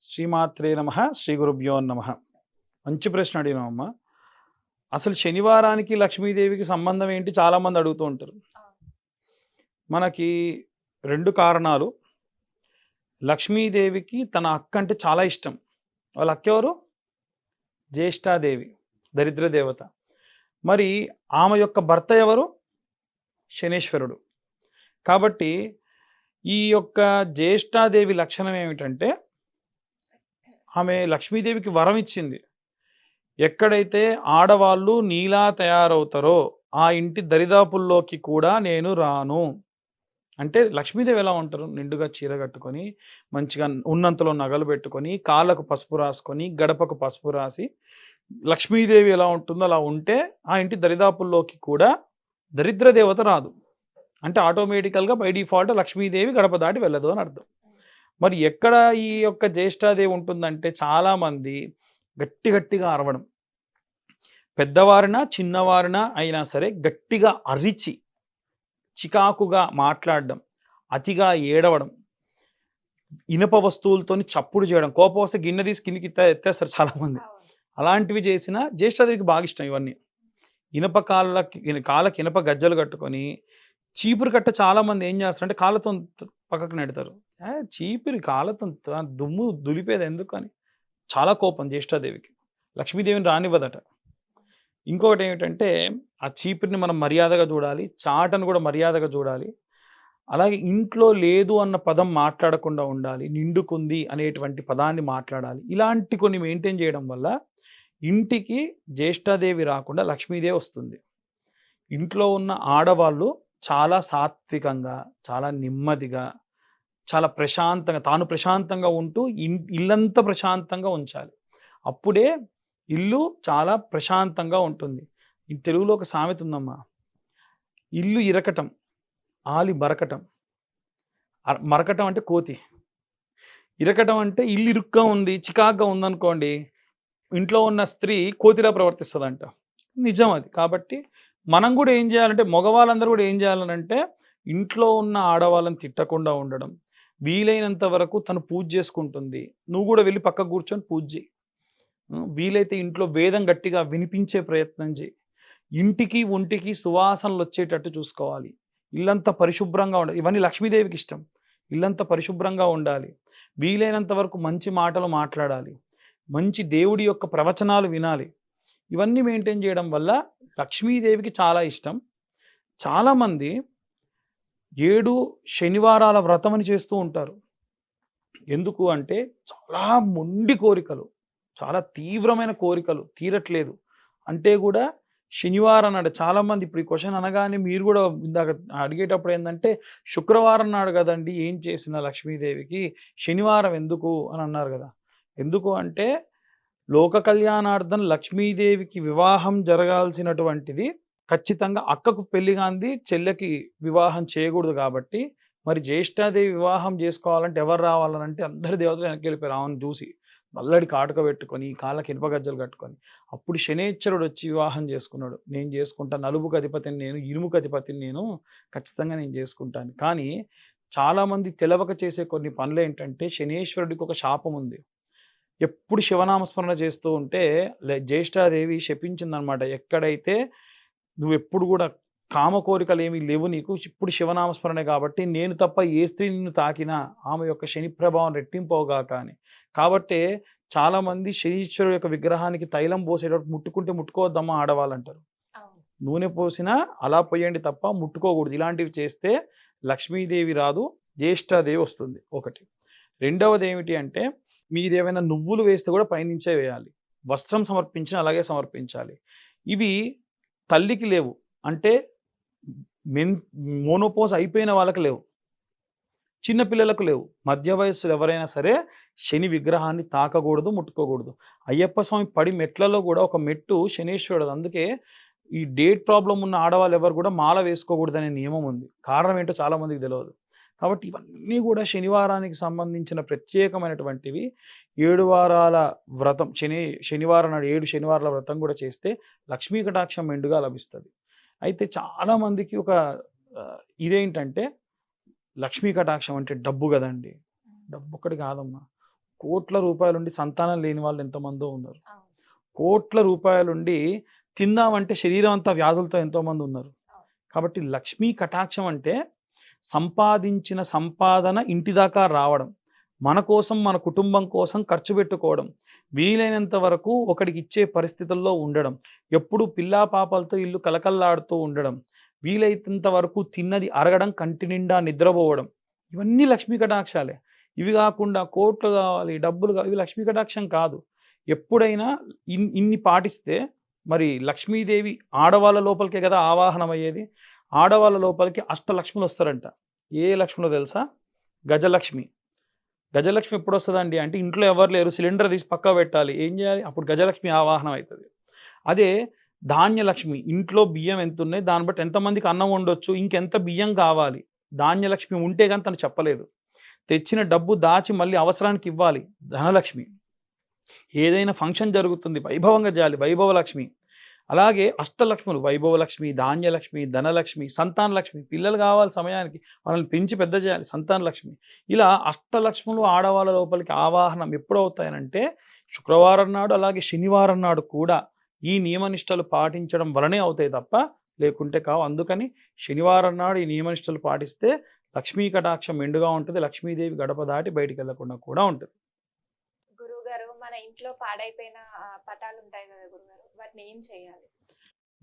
శ్రీమాత్రే నమః శ్రీ గురుభ్యో నమః. మంచి ప్రశ్న అడిగినామమ్మా. అసలు శనివారానికి లక్ష్మీదేవికి సంబంధం ఏంటి చాలా మంది అడుగుతూ ఉంటారు. మనకి 2 కారణాలు. లక్ష్మీదేవికి తన అక్క అంటే చాలా ఇష్టం. వాళ్ళ అక్క ఎవరు? జ్యేష్ఠాదేవి, దరిద్ర దేవత. మరి ఆమె యొక్క భర్త ఎవరు? శనేశ్వరుడు. కాబట్టి ఈ యొక్క జ్యేష్ఠాదేవి లక్షణం ఏమిటంటే ఆమె లక్ష్మీదేవికి వరం ఇచ్చింది. ఎక్కడైతే ఆడవాళ్ళు నీలా తయారవుతారో ఆ ఇంటి దరిదాపుల్లోకి కూడా నేను రాను. అంటే లక్ష్మీదేవి ఎలా ఉంటారు? నిండుగా చీర కట్టుకొని, మంచిగా ఉన్నంతలో నగలు పెట్టుకొని, కాళ్ళకు పసుపు రాసుకొని, గడపకు పసుపు రాసి, లక్ష్మీదేవి ఎలా ఉంటుందో అలా ఉంటే ఆ ఇంటి దరిదాపుల్లోకి కూడా దరిద్ర దేవత రాదు. అంటే ఆటోమేటికల్గా బై డిఫాల్ట్ లక్ష్మీదేవి గడప దాటి వెళ్ళదు అని అర్థం. మరి ఎక్కడ ఈ యొక్క జ్యేష్ఠాదేవి ఉంటుందంటే చాలామంది గట్టిగా అరవడం, పెద్దవారినా చిన్నవారినా అయినా సరే గట్టిగా అరిచి చికాకుగా మాట్లాడడం, అతిగా ఏడవడం, ఇనప వస్తువులతోని చప్పుడు చేయడం, కోపం వస్తే గిన్నె తీసి కిందికి ఎత్తేస్తారు చాలామంది. అలాంటివి చేసిన జ్యేష్ఠాదేవికి బాగా ఇష్టం ఇవన్నీ. ఇనప కాళ్ళకి ఇనప గజ్జలు కట్టుకొని, చీపురు కట్ట చాలామంది ఏం చేస్తారంటే కాళ్ళతో పక్కకు నెడతారు. చీపురి కాళ్ళతో దుమ్ము దులిపేది ఎందుకు అని చాలా కోపం జ్యేష్ఠాదేవికి. లక్ష్మీదేవిని రానివ్వదట. ఇంకొకటి ఏమిటంటే ఆ చీపురిని మనం మర్యాదగా చూడాలి, చాటను కూడా మర్యాదగా చూడాలి. అలాగే ఇంట్లో లేదు అన్న పదం మాట్లాడకుండా ఉండాలి, నిండుకుంది అనేటువంటి పదాన్ని మాట్లాడాలి. ఇలాంటి కొన్ని మెయింటైన్ చేయడం వల్ల ఇంటికి జ్యేష్ఠాదేవి రాకుండా లక్ష్మీదేవి వస్తుంది. ఇంట్లో ఉన్న ఆడవాళ్ళు చాలా సాత్వికంగా, చాలా నెమ్మదిగా, చాలా ప్రశాంతంగా, తాను ప్రశాంతంగా ఉంటూ ఇల్లంతా ప్రశాంతంగా ఉంచాలి. అప్పుడే ఇల్లు చాలా ప్రశాంతంగా ఉంటుంది. ఈ తెలుగులో ఒక సామెత ఉందమ్మా, ఇల్లు ఇరకటం ఆలి బరకటం. మరకటం అంటే కోతి, ఇరకటం అంటే ఇల్లు ఇరుగ్గా ఉంది, చికాగ్గా ఉందనుకోండి, ఇంట్లో ఉన్న స్త్రీ కోతిలా ప్రవర్తిస్తుందంట. నిజం అది. కాబట్టి మనం కూడా ఏం చేయాలంటే, మగవాళ్ళందరూ కూడా ఏం చేయాలనంటే ఇంట్లో ఉన్న ఆడవాళ్ళని తిట్టకుండా ఉండడం. వీలైనంత వరకు తను పూజ చేసుకుంటుంది, నువ్వు కూడా వెళ్ళి పక్కకు కూర్చొని పూజ చేయి. వీలైతే ఇంట్లో వేదం గట్టిగా వినిపించే ప్రయత్నం చేయి. ఇంటికి ఒంటికి సువాసనలు వచ్చేటట్టు చూసుకోవాలి. ఇల్లంతా పరిశుభ్రంగా ఉండాలి. ఇవన్నీ లక్ష్మీదేవికి ఇష్టం. ఇల్లంతా పరిశుభ్రంగా ఉండాలి. వీలైనంత వరకు మంచి మాటలు మాట్లాడాలి. మంచి దేవుడి యొక్క ప్రవచనాలు వినాలి. ఇవన్నీ మెయింటైన్ చేయడం వల్ల లక్ష్మీదేవికి చాలా ఇష్టం. చాలామంది 7 శనివారాల వ్రతం అని చేస్తూ ఉంటారు. ఎందుకు అంటే చాలా మొండి కోరికలు, చాలా తీవ్రమైన కోరికలు తీరట్లేదు అంటే కూడా శనివారం నాడు చాలామంది, ఇప్పుడు ఈ క్వశ్చన్ అనగానే మీరు కూడా ఇందాక అడిగేటప్పుడు ఏంటంటే శుక్రవారం నాడు కదండి ఏం చేసిన లక్ష్మీదేవికి, శనివారం ఎందుకు అని అన్నారు కదా. ఎందుకు అంటే లోక కళ్యాణార్థం లక్ష్మీదేవికి వివాహం జరగాల్సినటువంటిది ఖచ్చితంగా అక్కకు పెళ్లి కాంది చెల్లెకి వివాహం చేయకూడదు. కాబట్టి మరి జ్యేష్ఠాదేవి వివాహం చేసుకోవాలంటే ఎవరు రావాలనంటే అందరి దేవతలు వెనక్కి వెళ్ళిపోయారు ఆమెను చూసి. నల్లడి కాటుక పెట్టుకొని, కాళ్ళకి ఇనుప గజ్జలు కట్టుకొని. అప్పుడు శనేశ్వరుడు వచ్చి వివాహం చేసుకున్నాడు. నేను చేసుకుంటా, నలుపుకి అధిపతిని నేను, ఇనుముకి అధిపతిని నేను, ఖచ్చితంగా నేను చేసుకుంటాను. కానీ చాలామంది తెలవక చేసే కొన్ని పనులు ఏంటంటే, శనేశ్వరుడికి ఒక శాపం ఉంది. ఎప్పుడు శివనామస్మరణ చేస్తూ ఉంటే జ్యేష్ఠాదేవి శపించిందనమాట. ఎక్కడైతే నువ్వెప్పుడు కూడా కామ కోరికలు ఏమీ లేవు నీకు, ఇప్పుడు శివనామస్మరణే కాబట్టి నేను తప్ప ఏ స్త్రీ నిన్ను తాకినా ఆమె యొక్క శని ప్రభావం రెట్టింపోగాక అని. కాబట్టి చాలామంది శనీశ్వరుడు యొక్క విగ్రహానికి తైలం పోసేటప్పుడు ముట్టుకుంటే ముట్టుకోవద్దమ్మా ఆడవాళ్ళంటారు. నూనె పోసినా అలా పోయండి తప్ప ముట్టుకోకూడదు. ఇలాంటివి చేస్తే లక్ష్మీదేవి రాదు, జ్యేష్ఠాదేవి వస్తుంది ఒకటి. రెండవది ఏమిటి అంటే, మీరేమైనా నువ్వులు వేస్తే కూడా పైనుంచే వేయాలి. వస్త్రం సమర్పించిన అలాగే సమర్పించాలి. ఇవి తల్లికి లేవు అంటే మోనోపోజ్ అయిపోయిన వాళ్ళకి లేవు, చిన్నపిల్లలకు లేవు. మధ్య వయస్సులు ఎవరైనా సరే శని విగ్రహాన్ని తాకకూడదు, ముట్టుకోకూడదు. అయ్యప్ప స్వామి పడి మెట్లలో కూడా ఒక మెట్టు శనీశ్వరుడు. అందుకే ఈ డేట్ ప్రాబ్లం ఉన్న ఆడవాళ్ళు ఎవరు కూడా మాల వేసుకోకూడదు అనే నియమం ఉంది. కారణం ఏంటో చాలామందికి తెలియదు. కాబట్టి ఇవన్నీ కూడా శనివారానికి సంబంధించిన ప్రత్యేకమైనటువంటివి. 7 వారాల వ్రతం, శనివారం నాడు 7 శనివారాల వ్రతం కూడా చేస్తే లక్ష్మీ కటాక్షం మెండుగా లభిస్తుంది. అయితే చాలామందికి ఒక ఇదేంటంటే, లక్ష్మీ కటాక్షం అంటే డబ్బు కదండి. డబ్బు ఒక్కటి కాదమ్మా, కోట్ల రూపాయలుండి సంతానం లేని వాళ్ళు ఎంతమందో ఉన్నారు. అవును. కోట్ల రూపాయలుండి తిందామంటే శరీరం అంతా వ్యాధులతో ఎంతోమంది ఉన్నారు. అవును. కాబట్టి లక్ష్మీ కటాక్షం అంటే సంపాదించిన సంపాదన ఇంటి దాకా రావడం. మన కోసం, మన కుటుంబం కోసం ఖర్చు పెట్టుకోవడం. వీలైనంత వరకు ఒకడికి ఇచ్చే పరిస్థితుల్లో ఉండడం. ఎప్పుడు పిల్లా పాపలతో ఇల్లు కలకల్లాడుతూ ఉండడం. వీలైనంత వరకు తిన్నది అరగడం, కంటి నిండా నిద్రపోవడం. ఇవన్నీ లక్ష్మీ కటాక్షాలే. ఇవి గాకుండా కోట్లు గావాలి, డబ్బులు ఇవి లక్ష్మీ కటాక్షం కాదు. ఎప్పుడైనా ఇన్ని పాటిస్తే మరి లక్ష్మీదేవి ఆడవాళ్ళ లోపలికే కదా ఆవాహనమయ్యేది. ఆడవాళ్ళ లోపలికి అష్టలక్ష్ములొస్తారంట. ఏ లక్ష్ములో తెలుసా? గజలక్ష్మి. గజలక్ష్మి ఎప్పుడొస్తదండి అంటే ఇంట్లో ఎవరు లేరు, సిలిండర్ తీసి పక్కకు పెట్టాలి. ఏం చేయాలి? అప్పుడు గజలక్ష్మి ఆవాహనం అయితది. అదే ధాన్యలక్ష్మి, ఇంట్లో బియ్యం ఎంతున్నయి, దాన్ని బట్టి ఎంతమందికి అన్నం వండొచ్చు, ఇంకెంత బియ్యం కావాలి. ధాన్యలక్ష్మి ఉంటే గాని తను చెప్పలేదు. తెచ్చిన డబ్బు దాచి మళ్ళీ అవసరానికి ఇవ్వాలి. ధనలక్ష్మి. ఏదైనా ఫంక్షన్ జరుగుతుంది వైభవంగా చేయాలి. వైభవలక్ష్మి. అలాగే అష్టలక్ష్ములు వైభవలక్ష్మి, ధాన్యలక్ష్మి, ధనలక్ష్మి, సంతానలక్ష్మి. పిల్లలు కావాలి సమయానికి. వాళ్ళని పెంచి పెద్ద చేయాలి. సంతానలక్ష్మి. ఇలా అష్టలక్ష్ములు ఆడవాళ్ళ లోపలికి ఆవాహనం ఎప్పుడవుతాయనంటే శుక్రవారం నాడు, అలాగే శనివారం నాడు కూడా ఈ నియమనిష్టలు పాటించడం వలనే అవుతాయి తప్ప లేకుంటే కావు. అందుకని శనివారం నాడు ఈ నియమనిష్టలు పాటిస్తే లక్ష్మీ కటాక్షం మెండుగా ఉంటుంది. లక్ష్మీదేవి గడప దాటి బయటికి వెళ్ళకుండా కూడా ఉంటుంది. గురువుగారు, మన ఇంట్లో పాడైపోయిన పటాలు ఉంటాయి కదా గురుగారు, వాటిని ఏం చేయాలి?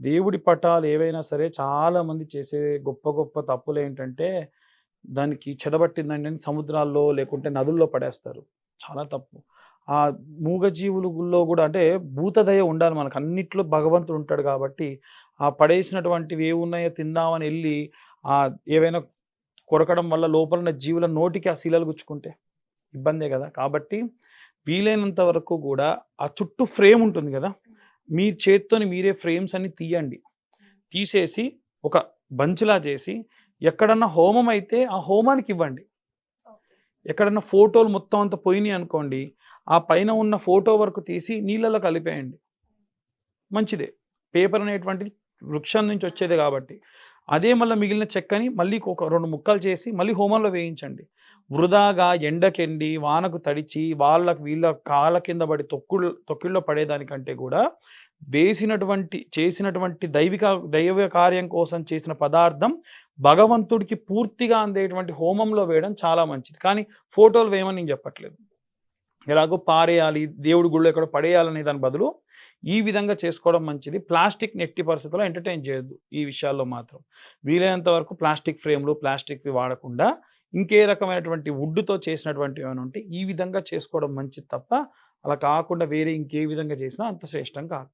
దేవుడి పటాలు ఏవైనా సరే చాలా మంది చేసే గొప్ప గొప్ప తప్పులు ఏంటంటే దానికి చెదబట్టిందండి అని సముద్రాల్లో లేకుంటే నదుల్లో పడేస్తారు. చాలా తప్పు. ఆ మూగజీవులలో కూడా అంటే భూతదయ ఉండాలి మనకు. అన్నిట్లో భగవంతుడు ఉంటాడు కాబట్టి ఆ పడేసినటువంటివి ఏవున్నాయో తిందామని వెళ్ళి ఏవైనా కొరకడం వల్ల లోపల ఉన్న జీవుల నోటికి ఆ శీలలు గుచ్చుకుంటే ఇబ్బందే కదా. కాబట్టి వీలైనంత వరకు కూడా ఆ చుట్టూ ఫ్రేమ్ ఉంటుంది కదా, మీ చేత్తోని మీరే ఫ్రేమ్స్ అన్ని తీయండి. తీసేసి ఒక బంచ్‌లా చేసి ఎక్కడన్నా హోమం అయితే ఆ హోమానికి ఇవ్వండి. ఓకే. ఎక్కడన్నా ఫోటోలు మొత్తం అంతా పోయినాయి అనుకోండి, ఆ పైన ఉన్న ఫోటో వరకు తీసి నీళ్ళలో కలిపేయండి. మంచిదే. పేపర్ అనేటువంటిది వృక్షం నుంచి వచ్చేదే కాబట్టి. అదే మళ్ళా మిగిలిన చెక్కని మళ్ళీ ఒక 2 ముక్కలు చేసి మళ్ళీ హోమంలో వేయించండి. వృధాగా ఎండకెండి, వానకు తడిచి, వీళ్ళ కాళ్ళ కింద పడి తొక్కిళ్ళలో పడేదానికంటే కూడా చేసినటువంటి దైవ కార్యం కోసం చేసిన పదార్థం భగవంతుడికి పూర్తిగా అందేటువంటి హోమంలో వేయడం చాలా మంచిది. కానీ ఫోటోలు వేయమని నేను చెప్పట్లేదు. ఎలాగో పారేయాలి, దేవుడి గుళ్ళో ఎక్కడో పడేయాలనే దాని బదులు ఈ విధంగా చేసుకోవడం మంచిది. ప్లాస్టిక్‌ని ఎట్టి పరిస్థితుల్లో ఎంటర్‌టైన్ చేయొద్దు ఈ విషయాల్లో మాత్రం. వీలైనంత వరకు ప్లాస్టిక్ ఫ్రేమ్‌లు, ప్లాస్టిక్‌వి వాడకుండా ఇంకే రకమైనటువంటి వుడ్‌తో చేసినటువంటివి ఏమైనా ఉంటే ఈ విధంగా చేసుకోవడం మంచిది తప్ప, అలా కాకుండా వేరే ఇంకే విధంగా చేసినా అంత శ్రేష్టం కాదు.